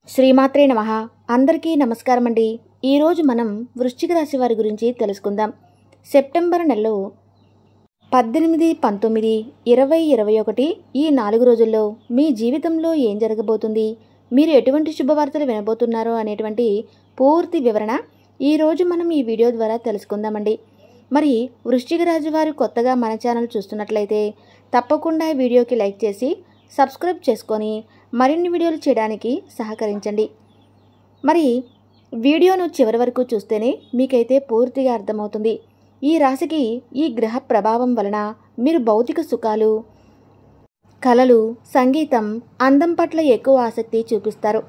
శ్రీమాత్రే నమః. అందరికీ నమస్కారం అండి. ఈరోజు మనం వృశ్చిక రాశి వారి గురించి తెలుసుకుందాం. సెప్టెంబర్ నెలలో 18, 19, 20, 21 ఈ 4 రోజుల్లో మీ జీవితంలో ఏం జరగబోతుంది, మీరు ఎటువంటి శుభవార్తలు వినబోతున్నారో అనేటువంటి పూర్తి వివరణ ఈరోజు మనం ఈ వీడియో ద్వారా తెలుసుకుందామండి. మరి వృశ్చిక రాశి వారు కొత్తగా మన ఛానల్ చూస్తున్నట్లయితే తప్పకుండా ఈ వీడియోకి లైక్ చేసి సబ్స్క్రైబ్ చేసుకొని మరిన్ని వీడియోలు చేయడానికి సహకరించండి. మరి వీడియోను చివరి వరకు చూస్తేనే మీకైతే పూర్తిగా అర్థమవుతుంది. ఈ రాశికి ఈ గ్రహ ప్రభావం వలన మీరు భౌతిక సుఖాలు, కళలు, సంగీతం, అందం పట్ల ఎక్కువ ఆసక్తి చూపిస్తారు.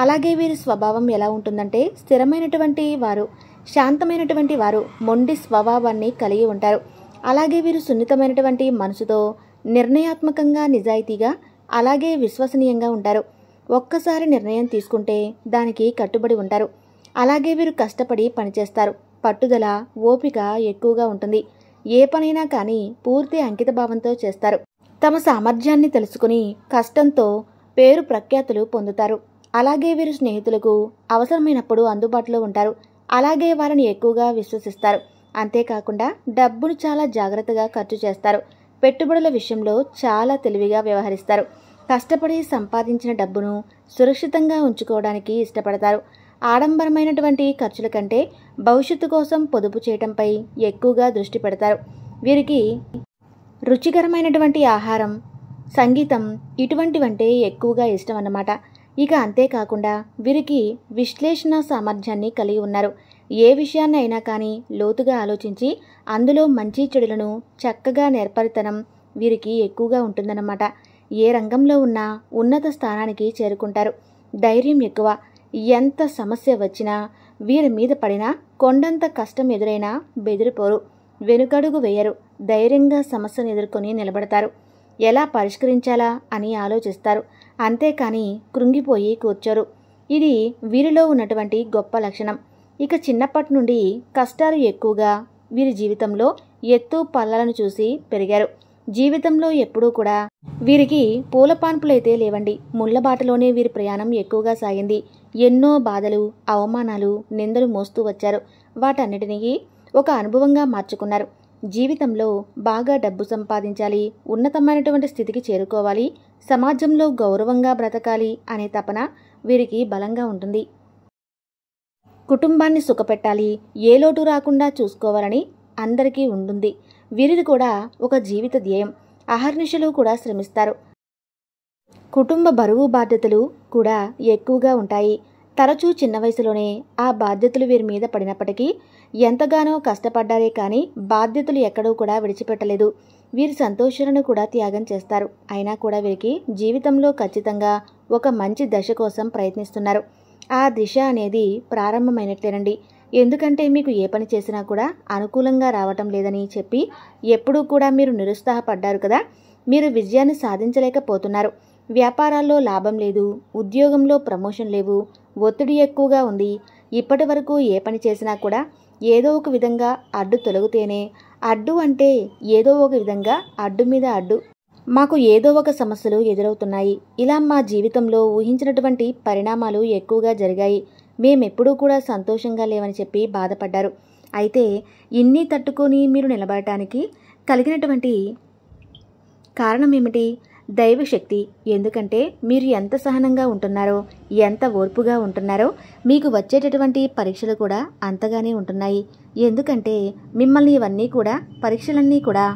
అలాగే వీరి స్వభావం ఎలా ఉంటుందంటే స్థిరమైనటువంటి వారు, శాంతమైనటువంటి వారు, మొండి స్వభావాన్ని కలిగి ఉంటారు. అలాగే వీరు సున్నితమైనటువంటి మనసుతో నిర్ణయాత్మకంగా, నిజాయితీగా, అలాగే విశ్వసనీయంగా ఉంటారు. ఒక్కసారి నిర్ణయం తీసుకుంటే దానికి కట్టుబడి ఉంటారు. అలాగే వీరు కష్టపడి పనిచేస్తారు. పట్టుదల, ఓపిక ఎక్కువగా ఉంటుంది. ఏ పనైనా కానీ పూర్తి అంకిత భావంతో చేస్తారు. తమ సామర్థ్యాన్ని తెలుసుకుని కష్టంతో పేరు ప్రఖ్యాతులు పొందుతారు. అలాగే వీరు స్నేహితులకు అవసరమైనప్పుడు అందుబాటులో ఉంటారు. అలాగే వారిని ఎక్కువగా విశ్వసిస్తారు. అంతేకాకుండా డబ్బును చాలా జాగ్రత్తగా ఖర్చు చేస్తారు. పెట్టుబడుల విషయంలో చాలా తెలివిగా వ్యవహరిస్తారు. కష్టపడి సంపాదించిన డబ్బును సురక్షితంగా ఉంచుకోవడానికి ఇష్టపడతారు. ఆడంబరమైనటువంటి ఖర్చుల కంటే భవిష్యత్తు కోసం పొదుపు చేయటంపై ఎక్కువగా దృష్టి పెడతారు. వీరికి రుచికరమైనటువంటి ఆహారం, సంగీతం ఇటువంటివంటే ఎక్కువగా ఇష్టం అన్నమాట. ఇక అంతేకాకుండా వీరికి విశ్లేషణ సామర్థ్యాన్ని కలిగి ఉన్నారు. ఏ విషయాన్ని అయినా కానీ లోతుగా ఆలోచించి అందులో మంచి చెడులను చక్కగా నేర్పరితనం వీరికి ఎక్కువగా ఉంటుందన్నమాట. ఏ రంగంలో ఉన్నా ఉన్నత స్థానానికి చేరుకుంటారు. ధైర్యం ఎక్కువ. ఎంత సమస్య వచ్చినా, వీరి మీద పడినా, కొండంత కష్టం ఎదురైనా బెదిరిపోరు. వెనుకడుగు వేయరు. ధైర్యంగా సమస్యను ఎదుర్కొని నిలబడతారు. ఎలా పరిష్కరించాలా అని ఆలోచిస్తారు. అంతేకాని కృంగిపోయి కూర్చోరు. ఇది వీరిలో ఉన్నటువంటి గొప్ప లక్షణం. ఇక చిన్నప్పటి నుండి కష్టాలు ఎక్కువగా వీరి జీవితంలో ఎత్తు పల్లాలను చూసి పెరిగారు. జీవితంలో ఎప్పుడూ కూడా వీరికి పూలపాన్పులైతే లేవండి. ముళ్ళబాటలోనే వీరి ప్రయాణం ఎక్కువగా సాగింది. ఎన్నో బాధలు, అవమానాలు, నిందలు మోస్తూ వచ్చారు. వాటన్నిటినీ ఒక అనుభవంగా మార్చుకున్నారు. జీవితంలో బాగా డబ్బు సంపాదించాలి, ఉన్నతమైనటువంటి స్థితికి చేరుకోవాలి, సమాజంలో గౌరవంగా బ్రతకాలి అనే తపన వీరికి బలంగా ఉంటుంది. కుటుంబాన్ని సుఖపెట్టాలి, ఏ లోటు రాకుండా చూసుకోవాలని అందరికీ ఉంటుంది. వీరిది కూడా ఒక జీవిత ధ్యేయం. అహర్నిశలు కూడా శ్రమిస్తారు. కుటుంబ బరువు బాధ్యతలు కూడా ఎక్కువగా ఉంటాయి. తరచూ చిన్న వయసులోనే ఆ బాధ్యతలు వీరి మీద పడినప్పటికీ ఎంతగానో కష్టపడ్డారే కానీ బాధ్యతలు ఎక్కడూ కూడా విడిచిపెట్టలేదు. వీరి సంతోషాలను కూడా త్యాగం చేస్తారు. అయినా కూడా వీరికి జీవితంలో ఖచ్చితంగా ఒక మంచి దశ కోసం ప్రయత్నిస్తున్నారు. ఆ దిశ అనేది ప్రారంభమైనట్లేనండి. ఎందుకంటే మీకు ఏ పని చేసినా కూడా అనుకూలంగా రావటం లేదని చెప్పి ఎప్పుడూ కూడా మీరు నిరుత్సాహపడ్డారు కదా. మీరు విజయాన్ని సాధించలేకపోతున్నారు. వ్యాపారాల్లో లాభం లేదు, ఉద్యోగంలో ప్రమోషన్ లేవు, ఒత్తిడి ఎక్కువగా ఉంది. ఇప్పటి వరకు ఏ పని చేసినా కూడా ఏదో ఒక విధంగా అడ్డు తొలగితేనే, అడ్డు అంటే ఏదో ఒక విధంగా అడ్డు మీద అడ్డు, మాకు ఏదో ఒక సమస్యలు ఎదురవుతున్నాయి. ఇలా మా జీవితంలో ఊహించినటువంటి పరిణామాలు ఎక్కువగా జరిగాయి. మేమెప్పుడూ కూడా సంతోషంగా లేవని చెప్పి బాధపడ్డారు. అయితే ఇన్ని తట్టుకొని మీరు నిలబడటానికి కలిగినటువంటి కారణం ఏమిటి? దైవశక్తి. ఎందుకంటే మీరు ఎంత సహనంగా ఉంటున్నారో, ఎంత ఓర్పుగా ఉంటున్నారో మీకు వచ్చేటటువంటి పరీక్షలు కూడా అంతగానే ఉంటున్నాయి. ఎందుకంటే మిమ్మల్ని ఇవన్నీ కూడా, పరీక్షలన్నీ కూడా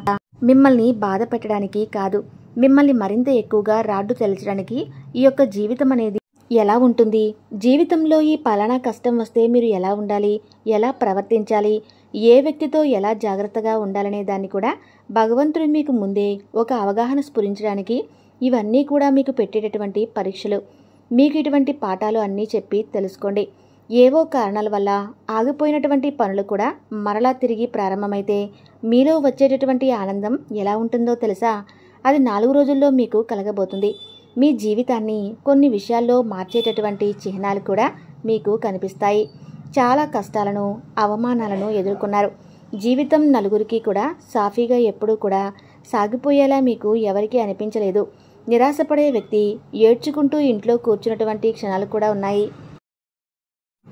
మిమ్మల్ని బాధ పెట్టడానికి కాదు, మిమ్మల్ని మరింత ఎక్కువగా రాడ్డు తెలచడానికి. ఈ యొక్క జీవితం అనేది ఎలా ఉంటుంది, జీవితంలో ఈ పలానా కష్టం వస్తే మీరు ఎలా ఉండాలి, ఎలా ప్రవర్తించాలి, ఏ వ్యక్తితో ఎలా జాగ్రత్తగా ఉండాలనే దాన్ని కూడా భగవంతుడు మీకు ముందే ఒక అవగాహన స్ఫురించడానికి ఇవన్నీ కూడా మీకు పెట్టేటటువంటి పరీక్షలు. మీకు ఇటువంటి పాఠాలు అన్నీ చెప్పి తెలుసుకోండి. ఏవో కారణాల వల్ల ఆగిపోయినటువంటి పనులు కూడా మరలా తిరిగి ప్రారంభమైతే మీలో వచ్చేటటువంటి ఆనందం ఎలా ఉంటుందో తెలుసా? అది 4 రోజుల్లో మీకు కలగబోతుంది. మీ జీవితాన్ని కొన్ని విషయాల్లో మార్చేటటువంటి చిహ్నాలు కూడా మీకు కనిపిస్తాయి. చాలా కష్టాలను, అవమానాలను ఎదుర్కొన్నారు. జీవితం నలుగురికి కూడా సాఫీగా ఎప్పుడూ కూడా సాగిపోయేలా మీకు ఎవరికీ అనిపించలేదు. నిరాశపడే వ్యక్తి ఏడ్చుకుంటూ ఇంట్లో కూర్చున్నటువంటి క్షణాలు కూడా ఉన్నాయి.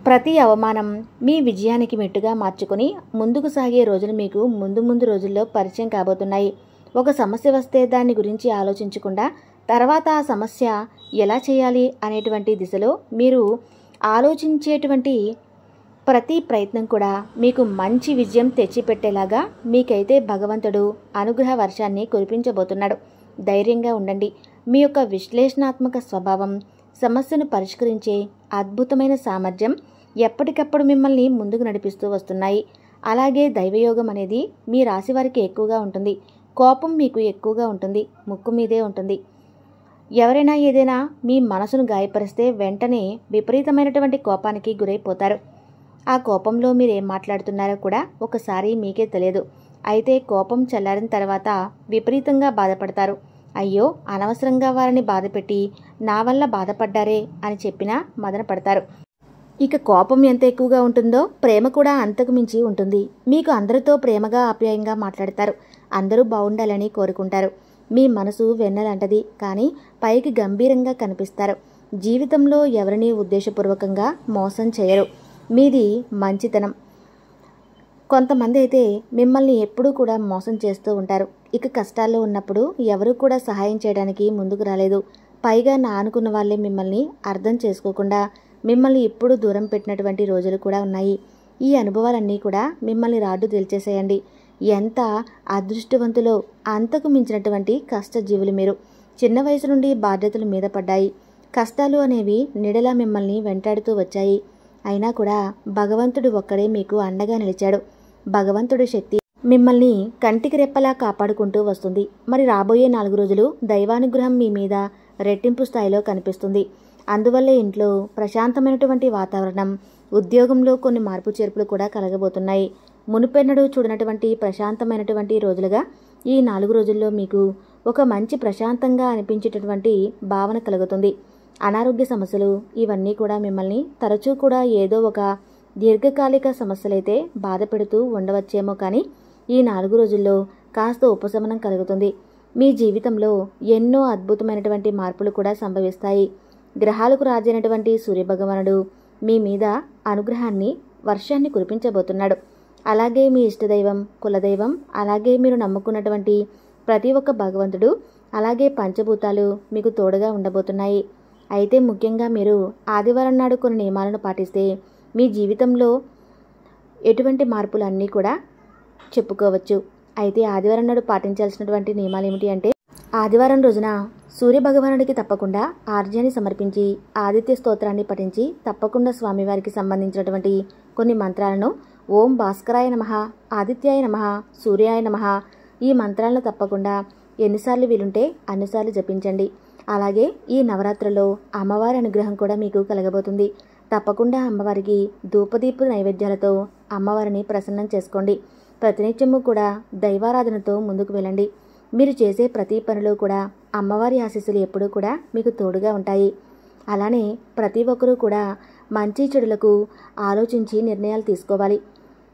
ప్రతి అవమానం మీ విజయానికి మెట్టుగా మార్చుకొని ముందుకు సాగే రోజులు మీకు ముందు రోజుల్లో పరిచయం కాబోతున్నాయి. ఒక సమస్య వస్తే దాని గురించి ఆలోచించకుండా తర్వాత ఆ సమస్య ఎలా చేయాలి అనేటువంటి దిశలో మీరు ఆలోచించేటువంటి ప్రతి ప్రయత్నం కూడా మీకు మంచి విజయం తెచ్చిపెట్టేలాగా మీకైతే భగవంతుడు అనుగ్రహ వర్షాన్ని కురిపించబోతున్నాడు. ధైర్యంగా ఉండండి. మీ యొక్క విశ్లేషణాత్మక స్వభావం, సమస్యను పరిష్కరించే అద్భుతమైన సామర్థ్యం ఎప్పటికప్పుడు మిమ్మల్ని ముందుకు నడిపిస్తూ వస్తున్నాయి. అలాగే దైవయోగం అనేది మీ రాశి వారికి ఎక్కువగా ఉంటుంది. కోపం మీకు ఎక్కువగా ఉంటుంది, ముక్కు మీదే ఉంటుంది. ఎవరైనా ఏదైనా మీ మనసును గాయపరిస్తే వెంటనే విపరీతమైనటువంటి కోపానికి గురైపోతారు. ఆ కోపంలో మీరు ఏం మాట్లాడుతున్నారో కూడా ఒకసారి మీకే తెలియదు. అయితే కోపం చల్లారిన తర్వాత విపరీతంగా బాధపడతారు. అయ్యో, అనవసరంగా వారిని బాధపెట్టి నా వల్ల బాధపడ్డారే అని చెప్పినా మదన పడతారు. ఇక కోపం ఎంత ఎక్కువగా ఉంటుందో ప్రేమ కూడా అంతకు మించి ఉంటుంది. మీకు అందరితో ప్రేమగా ఆప్యాయంగా మాట్లాడతారు. అందరూ బాగుండాలని కోరుకుంటారు. మీ మనసు వెన్నెలంటది, కానీ పైకి గంభీరంగా కనిపిస్తారు. జీవితంలో ఎవరినీ ఉద్దేశపూర్వకంగా మోసం చేయరు. మీది మంచితనం. కొంతమంది అయితే మిమ్మల్ని ఎప్పుడూ కూడా మోసం చేస్తూ ఉంటారు. ఇక కష్టాల్లో ఉన్నప్పుడు ఎవరూ కూడా సహాయం చేయడానికి ముందుకు రాలేదు. పైగా నా అనుకున్న వాళ్ళే మిమ్మల్ని అర్థం చేసుకోకుండా మిమ్మల్ని ఇప్పుడు దూరం పెట్టినటువంటి రోజులు కూడా ఉన్నాయి. ఈ అనుభవాలన్నీ కూడా మిమ్మల్ని రాడ్డు తేల్చేసేయండి. ఎంత అదృష్టవంతులో అంతకు మించినటువంటి కష్టజీవులు మీరు. చిన్న వయసు నుండి బాధ్యతలు మీద పడ్డాయి. కష్టాలు అనేవి నీడలా మిమ్మల్ని వెంటాడుతూ వచ్చాయి. అయినా కూడా భగవంతుడు ఒక్కడే మీకు అండగా నిలిచాడు. భగవంతుడి శక్తి మిమ్మల్ని కంటికి రెప్పలా కాపాడుకుంటూ వస్తుంది. మరి రాబోయే 4 రోజులు దైవానుగ్రహం మీ మీద రెట్టింపు స్థాయిలో కనిపిస్తుంది. అందువల్లే ఇంట్లో ప్రశాంతమైనటువంటి వాతావరణం, ఉద్యోగంలో కొన్ని మార్పు చేర్పులు కూడా కలగబోతున్నాయి. మునుపెన్నడూ చూడనటువంటి ప్రశాంతమైనటువంటి రోజులుగా ఈ 4 రోజుల్లో మీకు ఒక మంచి ప్రశాంతంగా అనిపించేటటువంటి భావన కలుగుతుంది. అనారోగ్య సమస్యలు ఇవన్నీ కూడా మిమ్మల్ని తరచూ కూడా ఏదో ఒక దీర్ఘకాలిక సమస్యలైతే బాధ పెడుతూ ఉండవచ్చేమో, కానీ ఈ 4 రోజుల్లో కాస్త ఉపశమనం కలుగుతుంది. మీ జీవితంలో ఎన్నో అద్భుతమైనటువంటి మార్పులు కూడా సంభవిస్తాయి. గ్రహాలకు రాజైనటువంటి సూర్యభగవానుడు మీ మీద అనుగ్రహాన్ని, వర్షాన్ని కురిపించబోతున్నాడు. అలాగే మీ ఇష్టదైవం, కులదైవం, అలాగే మీరు నమ్ముకున్నటువంటి ప్రతి ఒక్క భగవంతుడు, అలాగే పంచభూతాలు మీకు తోడుగా ఉండబోతున్నాయి. అయితే ముఖ్యంగా మీరు ఆదివారం నాడు కొన్ని నియమాలను పాటిస్తే మీ జీవితంలో ఎటువంటి మార్పులన్నీ కూడా చెప్పుకోవచ్చు. అయితే ఆదివారం నాడు పాటించాల్సినటువంటి నియమాలు ఏమిటి అంటే, ఆదివారం రోజున సూర్యభగవానుడికి తప్పకుండా ఆర్జ్యాన్ని సమర్పించి ఆదిత్య స్తోత్రాన్ని పఠించి తప్పకుండా స్వామివారికి సంబంధించినటువంటి కొన్ని మంత్రాలను ఓం భాస్కరాయ నమః, ఆదిత్యాయ నమః, సూర్యాయ నమః ఈ మంత్రాలను తప్పకుండా ఎన్నిసార్లు వీలుంటే అన్నిసార్లు జపించండి. అలాగే ఈ నవరాత్రుల్లో అమ్మవారి అనుగ్రహం కూడా మీకు కలగబోతుంది. తప్పకుండా అమ్మవారికి ధూపదీప నైవేద్యాలతో అమ్మవారిని ప్రసన్నం చేసుకోండి. ప్రతినిత్యము కూడా దైవారాధనతో ముందుకు వెళ్ళండి. మీరు చేసే ప్రతి పనిలో కూడా అమ్మవారి ఆశీస్సులు ఎప్పుడూ కూడా మీకు తోడుగా ఉంటాయి. అలానే ప్రతి ఒక్కరూ కూడా మంచి చెడులకు ఆలోచించి నిర్ణయాలు తీసుకోవాలి.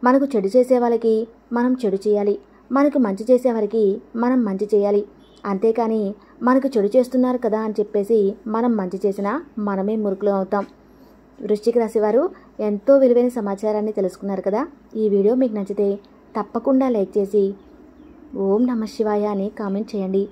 మనకు చెడు చేసే వాళ్ళకి మనం చెడు చేయాలి, మనకు మంచి చేసేవారికి మనం మంచి చేయాలి. అంతేకాని మనకు చెడు చేస్తున్నారు కదా అని చెప్పేసి మనం మంచి చేసినా మనమే మురుకులు అవుతాం. వృశ్చిక రాశి వారు ఎంతో విలువైన సమాచారాన్ని తెలుసుకున్నారు కదా. ఈ వీడియో మీకు నచ్చితే తప్పకుండా లైక్ చేసి ఓం నమః శివాయ అని కామెంట్ చేయండి.